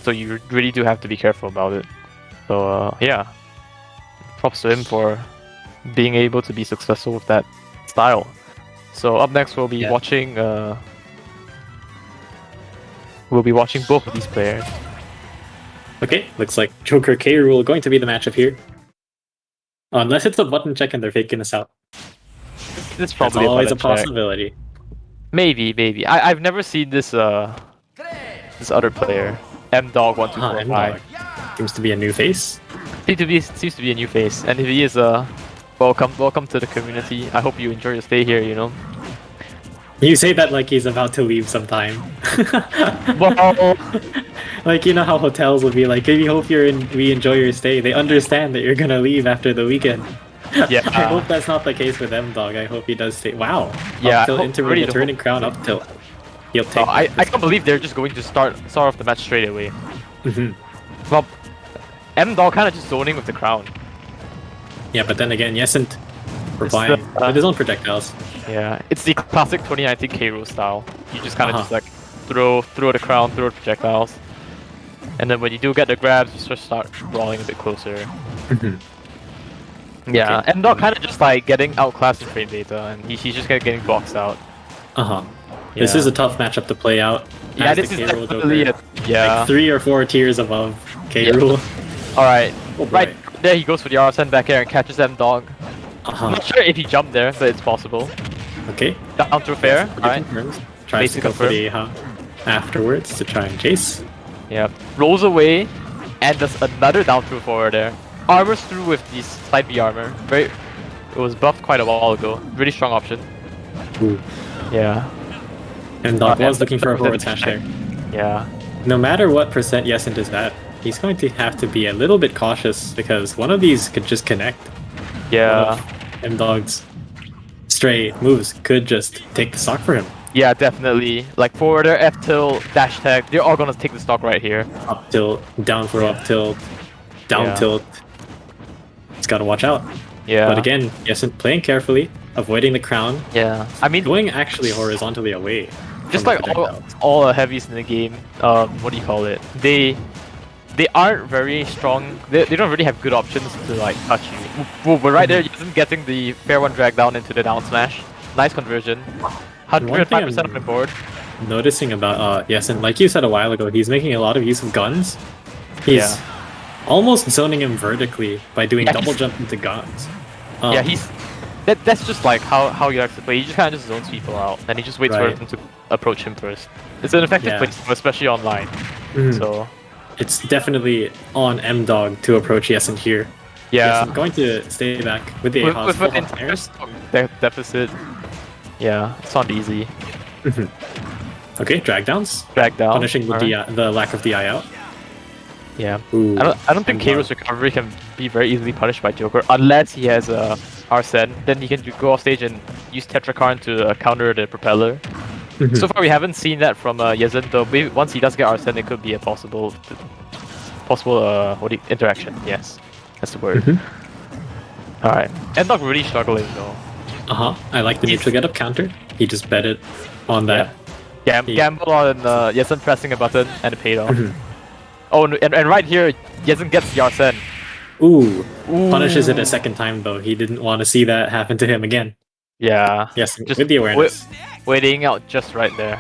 so you really do have to be careful about it. So yeah, props to him for being able to be successful with that style. So up next we'll be watching both of these players. Okay, looks like Joker K. Rool going to be the matchup here. Unless it's a button check and they're faking us out. It's probably That's always a button check. possibility. Maybe. I've never seen this this other player, M-Dog1245. Seems to be a new face. Seems to be a new face, and if he is welcome to the community. I hope you enjoy your stay here. You know. You say that like he's about to leave sometime. Well, like, you know how hotels will be like, we hope we enjoy your stay. They understand that you're gonna leave after the weekend. yeah. I hope that's not the case with M-Dog. I hope he does stay. Wow. Yeah. Up tilt interval, really returning crown up tilt. He'll take. I can't believe they're just going to start off the match straight away. Well, M-Dog kind of just zoning with the crown. Yeah, but then again, yesn't replying with his own projectiles. Yeah, it's the classic 2019 K-Rool style. You just kind of just like throw the crown, throw the projectiles, and then when you do get the grabs, you just start rolling a bit closer. Yeah, Okay. M-Dog kind of just like getting outclassed in frame data, and he's just getting boxed out. This is a tough matchup to play out. Yeah, as this the is K-Rool definitely Joker. yeah. Like 3 or 4 tiers above K-Rool. Alright, Oh boy. right there he goes for the RSN back air and catches M-Dog. I'm not sure if he jumped there, but it's possible. Okay. Down through fair, alright. Tries to Basic go for the afterwards to try and chase. Yeah, rolls away, and does another down through forward there. Armors through with the side B armor. It was buffed quite a while ago. Really strong option. Ooh. Yeah. And Dog was looking for a forward smash there. Yeah. No matter what percent yesn't is at, he's going to have to be a little bit cautious because one of these could just connect. Yeah. M-Dog's stray moves could just take the stock for him. Yeah, definitely. Like forwarder, F tilt, dash tag, they're all gonna take the stock right here. Up tilt, down throw, up tilt, down tilt. He's gotta watch out. Yeah. But again, yesn't playing carefully, avoiding the crown. Yeah. I mean, Going actually horizontally away. just like all the heavies in the game, what do you call it? They aren't very strong. They don't really have good options to like touch you. But right there, Yesn't getting the fair one drag down into the down smash. Nice conversion. 105% of the board. Noticing about yesn't, like you said a while ago, he's making a lot of use of guns. He's almost zoning him vertically by doing double jump into guns. Yeah, that's just like how you like to play. He just kind of just zones people out, and he just waits for them to approach him first. It's an effective play, especially online. So it's definitely on M-Dog to approach yesent here. Yeah, I'm going to stay back with the with deficit. Yeah, it's not easy. Okay, drag downs. Drag down. Punishing the lack of DI out. Yeah. Ooh, I don't think K-Rool's recovery can be very easily punished by Joker unless he has Arsene. Then he can go off stage and use Tetrakarn to counter the propeller. So far we haven't seen that from yesn't, though. Maybe once he does get Arsene, it could be a possible interaction. Yes, that's the word. Alright, M-Dog really struggling though. I like the neutral get up counter. He just betted on that. Gamble on yesent pressing a button and it paid off. Oh, and right here, yesent gets the Arsene. Ooh. Punishes it a second time though. He didn't want to see that happen to him again. Yeah. Yes, just with the awareness. Waiting out just right there.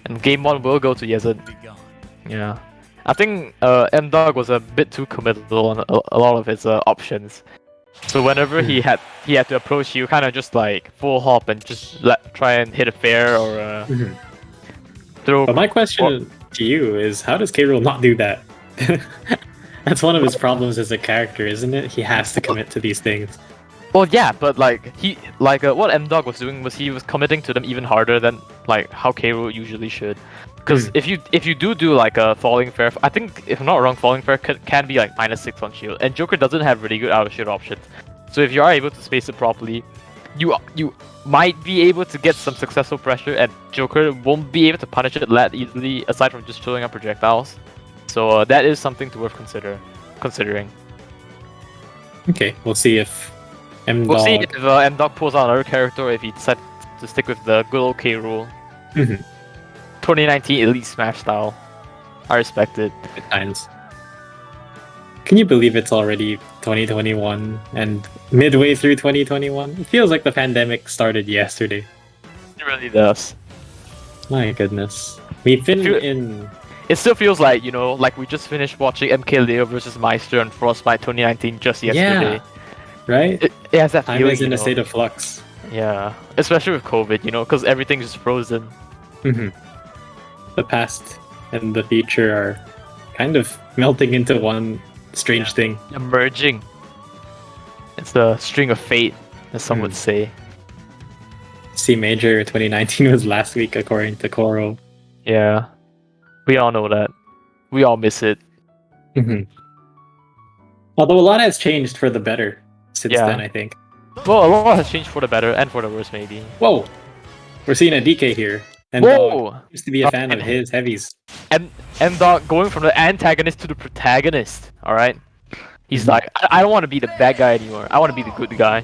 And game 1 will go to yesent. Yeah. I think M-Dog was a bit too committal on a lot of his options. So whenever he had to approach you, kind of just like full hop and just try and hit a fair or throw. But my question to you is, how does K-Rool not do that? That's one of his problems as a character, isn't it? He has to commit to these things. Well, yeah, but like what M-Dog was doing was he was committing to them even harder than like how K-Rool usually should. Because if you do like a falling fair, I think if I'm not wrong, falling fair can be like -6 on shield, and Joker doesn't have really good out of shield options. So if you are able to space it properly, you might be able to get some successful pressure, and Joker won't be able to punish it that easily, aside from just showing up projectiles. So that is something to worth considering. Okay, we'll see if M-Dog... We'll see if M-Dog pulls out another character, or if he decides to stick with the good old K-Rool. 2019 Elite Smash style. I respect it. Good times. Can you believe it's already 2021 and midway through 2021? It feels like the pandemic started yesterday. It really does. My goodness. We've been Feel- in... It still feels like, you know, like we just finished watching MK Leo versus Meister and Frostbite 2019 just yesterday. Yeah, right? It has that Time feeling, is in you a know. state of flux. Yeah, especially with COVID, you know, because everything's just frozen. Mhm. The past and the future are kind of melting into one strange thing. Emerging. It's the string of fate, as some would Hmm. say. C Major 2019 was last week, according to Koro. Yeah. We all know that. We all miss it. Mhm. Although a lot has changed for the better since Yeah. then, I think. Well, a lot has changed for the better and for the worse, maybe. Whoa! We're seeing a DK here. And Whoa! Dog used to be a fan of his heavies. And going from the antagonist to the protagonist, alright? He's Mhm. like, I don't want to be the bad guy anymore. I want to be the good guy.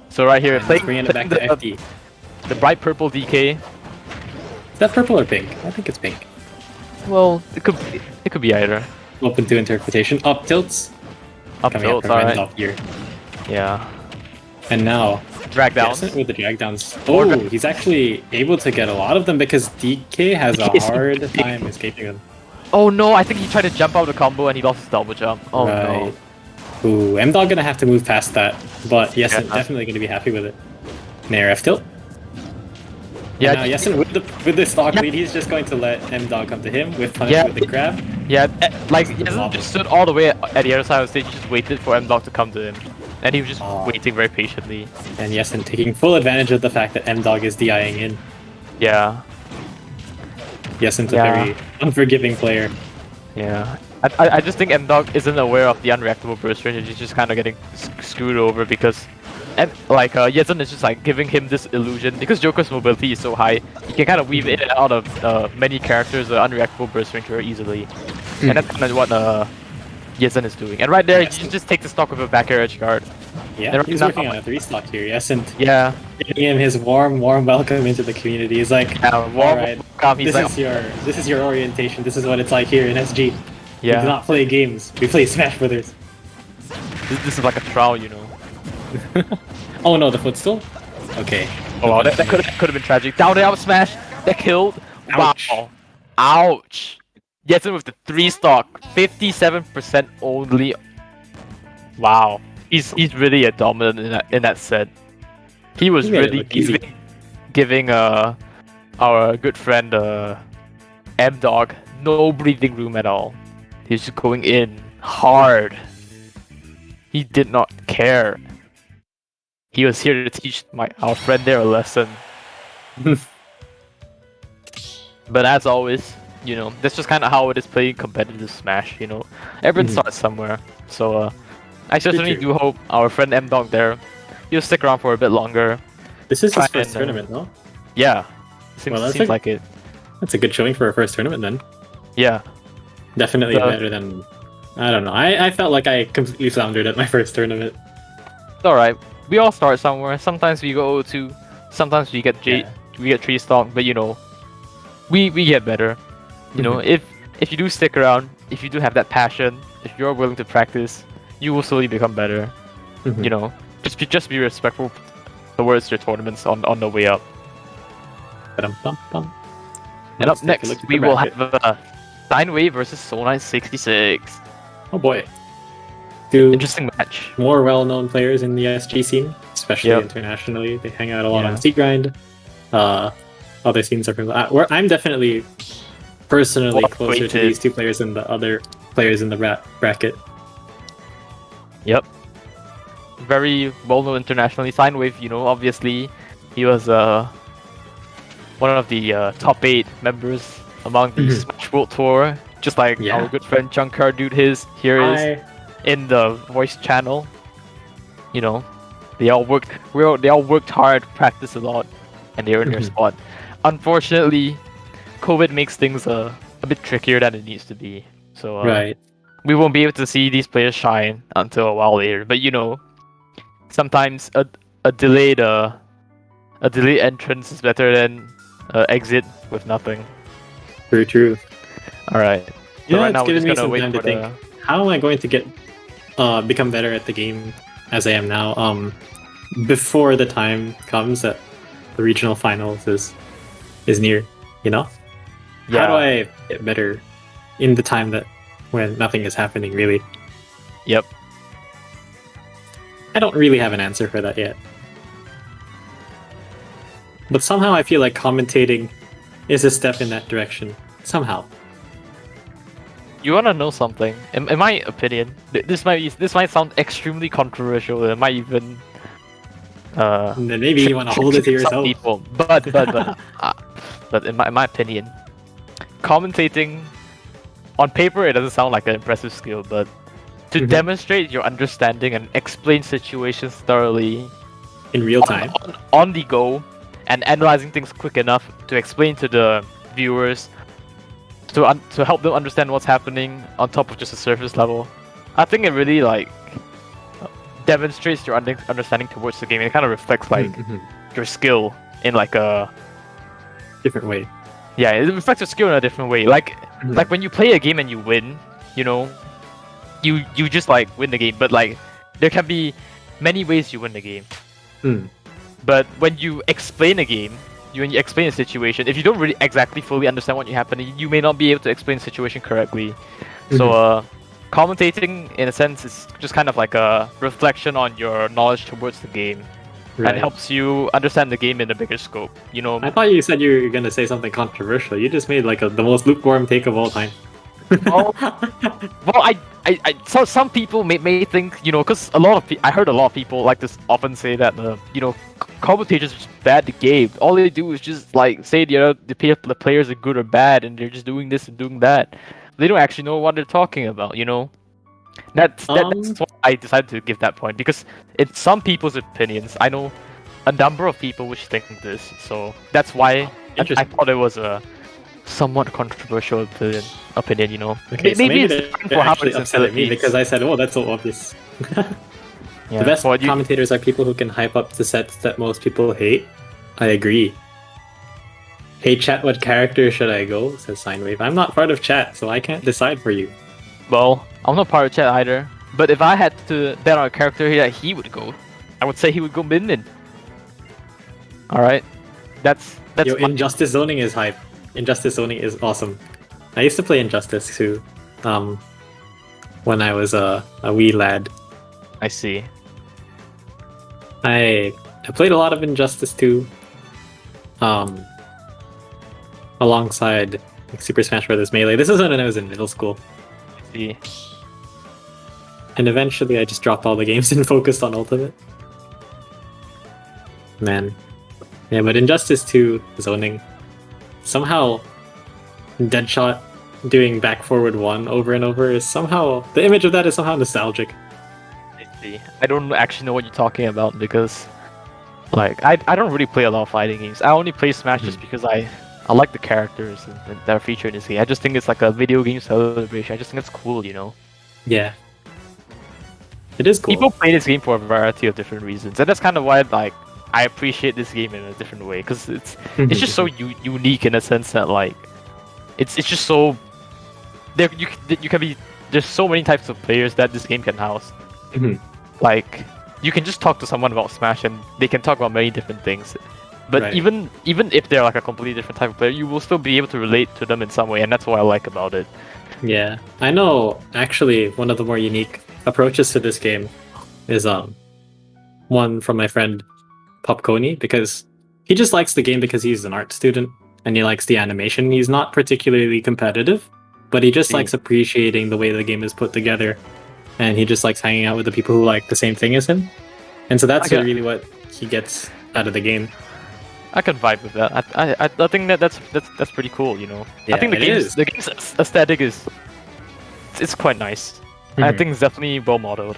So right here, And playing, bringing it back to FD. the bright purple DK. Is that purple or pink? I think it's pink. Well, it could be either. Open to interpretation. Up tilts. Up Coming up tilts, from alright. Rendop here. Yeah. And now, Drag downs. Yesn't with the drag downs. Oh, he's actually able to get a lot of them because DK has a DK is hard big. time escaping them. Oh no, I think he tried to jump out of the combo and he lost his double jump. Oh no. Right. Ooh, M-Dog gonna have to move past that, but Yesn't Yeah. definitely gonna be happy with it. Nair F tilt. Yeah, Now Yesent with the stock lead, he's just going to let M-Dog come to him with punish Yeah. with the grab. yeah, like he Lava. hasn't just stood all the way at the other side of the stage, he just waited for M-Dog to come to him. And he was just Ah. waiting very patiently. And Yesent taking full advantage of the fact that M-Dog is DIing in. Yeah, Yesent's Yeah. a very unforgiving player. yeah. I just think M-Dog isn't aware of the unreactable burst range and he's just kind of getting screwed over because Yesn't is just like giving him this illusion because Joker's mobility is so high, he can kind of weave in and out of many characters unreactable burst range very easily. And that's kind of what Yesn't is doing. And right there, Yes. you just take the stock with a back air edge guard. Yeah, They're he's not- working on a 3-stock here. Yesent Yeah, giving him his warm welcome into the community. He's like, warm alright, welcome. He's this like, is your orientation. This is what it's like here in SG. We do yeah, not play games. We play Smash Brothers. this is like a trial, you know. Oh no, the footstool? Okay. Oh wow, that could have been tragic. Down there, out smash. That killed. Ouch. Wow. Ouch. Yesn't with the 3-stock, 57% only. Wow. He's really a dominant in that set. He was He made it really look easy. giving our good friend M-Dog no breathing room at all. He was just going in hard. He did not care. He was here to teach our friend there a lesson. But as always, you know, that's just kind of how it is playing competitive Smash, you know. Everyone starts somewhere. So I certainly true. do hope our friend M-Dog there, he'll stick around for a bit longer. This is his Try first and, tournament, no? Yeah. Seems, Well, that's seems a- like it. That's a good showing for a first tournament then. Yeah. Definitely The- better than... I don't know. I felt like I completely floundered at my first tournament. It's alright. We all start somewhere. Sometimes we go 0-2. Sometimes we get Yeah. we get 3-stock, but you know, we get better. You know, if you do stick around, if you do have that passion, if you're willing to practice, you will slowly become better. Mhm. You know, just be respectful towards your tournaments on the way up. Ba-dum-bum-bum. And Let's up take a look next, at we the will bracket. have Steinway versus Soul Knight 66. Oh boy. Two Interesting match. more well-known players in the SG scene, especially Yep. internationally. They hang out a lot Yeah. on Seat Grind. Other scenes are from... I'm definitely personally Well closer to acquainted. these two players than the other players in the bracket. Yep. Very well known internationally. Steinway, you know, obviously, he was one of the top 8 members among the Smash World Tour. Just like Yeah. our good friend Junkar Dude here is in the voice channel. You know, they all worked hard, practiced a lot, and they earned their spot. Unfortunately, COVID makes things a bit trickier than it needs to be. So Right. we won't be able to see these players shine until a while later. But you know, sometimes a delayed entrance is better than exit with nothing. Very true. All right. So Yeah, right it's now we're given just me gonna some wait time for to think. How am I going to become better at the game as I am now? Before the time comes that the regional finals is near, you know? How do Yeah. I get better in the time that when nothing is happening really? Yep. I don't really have an answer for that yet. But somehow I feel like commentating is a step in that direction. Somehow. You wanna know something? In my opinion, this might sound extremely controversial. It might even And then maybe you want to hold it to some yourself. people. But in my opinion, commentating on paper it doesn't sound like an impressive skill, but to Mhm. demonstrate your understanding and explain situations thoroughly In real time. on the go and analyzing things quick enough to explain to the viewers to help them understand what's happening on top of just a surface level. I think it really like demonstrates your understanding towards the game. It kind of reflects like Mhm. your skill in like a Different way. yeah, it reflects your skill in a different way. Like Mhm. like when you play a game and you win, you know, you just like win the game, but like there can be many ways you win the game. Hmm. But when you explain a game, when you explain a situation, if you don't really exactly fully understand what's happening, you may not be able to explain the situation correctly. So commentating in a sense is just kind of like a reflection on your knowledge towards the game. Right. And helps you understand the game in a bigger scope. You know, I thought you said you were gonna say something controversial. You just made like the most lukewarm take of all time. well, so some people may think, you know, because a lot of I heard a lot of people like to often say that you know, commentators are just bad at the game. All they do is just like say the players are good or bad, and they're just doing this and doing that. They don't actually know what they're talking about. You know, that's why I decided to give that point, because in some people's opinions, I know a number of people which think this. So that's why I thought it was a somewhat controversial opinion, you know. Okay, so maybe they're different for how actually it's in upset at me Philippines. because I said, "Oh, that's so obvious." Yeah. The best Well, commentators are people who can hype up the sets that most people hate. I agree. Hey chat, what character should I go? Says Sinewave. I'm not part of chat, so I can't decide for you. well, I'm not part of chat either. But if I had to bet on a character that he would go, I would say he would go Min. All right, that's Yo, Injustice zoning is hype. Injustice zoning is awesome. I used to play Injustice too, when I was a wee lad. I see. I played a lot of Injustice 2, alongside like, Super Smash Bros. Melee. This is when I was in middle school, I see. and eventually I just dropped all the games and focused on Ultimate. Man, yeah, but Injustice 2 zoning, somehow Deadshot doing back forward 1 over and over is somehow, the image of that is somehow nostalgic. I see. I don't actually know what you're talking about, because like I don't really play a lot of fighting games. I only play Smash just because I like the characters that are featured in this game. I just think it's like a video game celebration. I just think it's cool, you know. Yeah. It is cool. People play this game for a variety of different reasons, and that's kind of why like I appreciate this game in a different way, because it's just so unique in a sense that like it's just so there you can be, there's so many types of players that this game can house. Like you can just talk to someone about Smash and they can talk about many different things. But Right. even if they're like a completely different type of player, you will still be able to relate to them in some way, and that's what I like about it. Yeah, I know. Actually, one of the more unique approaches to this game is one from my friend Popconi, because he just likes the game because he's an art student and he likes the animation. He's not particularly competitive, but he just likes appreciating the way the game is put together, and he just likes hanging out with the people who like the same thing as him. And so that's really what he gets out of the game. I can vibe with that. I think that's pretty cool, you know. Yeah, I think the game's aesthetic it's quite nice. I think it's definitely well modeled.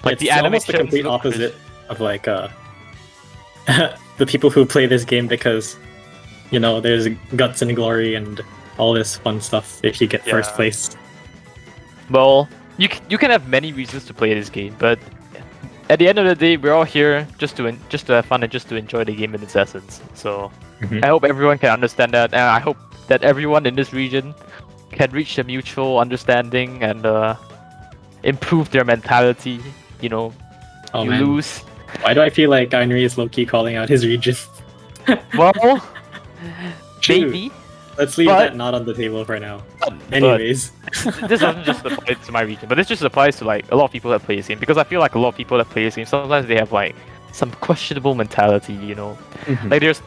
Like it's almost the complete opposite of like the people who play this game because, you know, there's guts and glory and all this fun stuff if you get first place. Well, you can have many reasons to play this game, but at the end of the day, we're all here just to have fun and just to enjoy the game in its essence. So I hope everyone can understand that, and I hope that everyone in this region can reach a mutual understanding and improve their mentality. You know, Oh you man, lose. why do I feel like Gainri is low-key calling out his region? Well, Shoot. maybe. Let's leave But- that not on the table for now. But Anyways, this doesn't just apply to my region, but this just applies to like a lot of people that play this game, because I feel like a lot of people that play this game sometimes they have like some questionable mentality, you know. Mhm. Like there's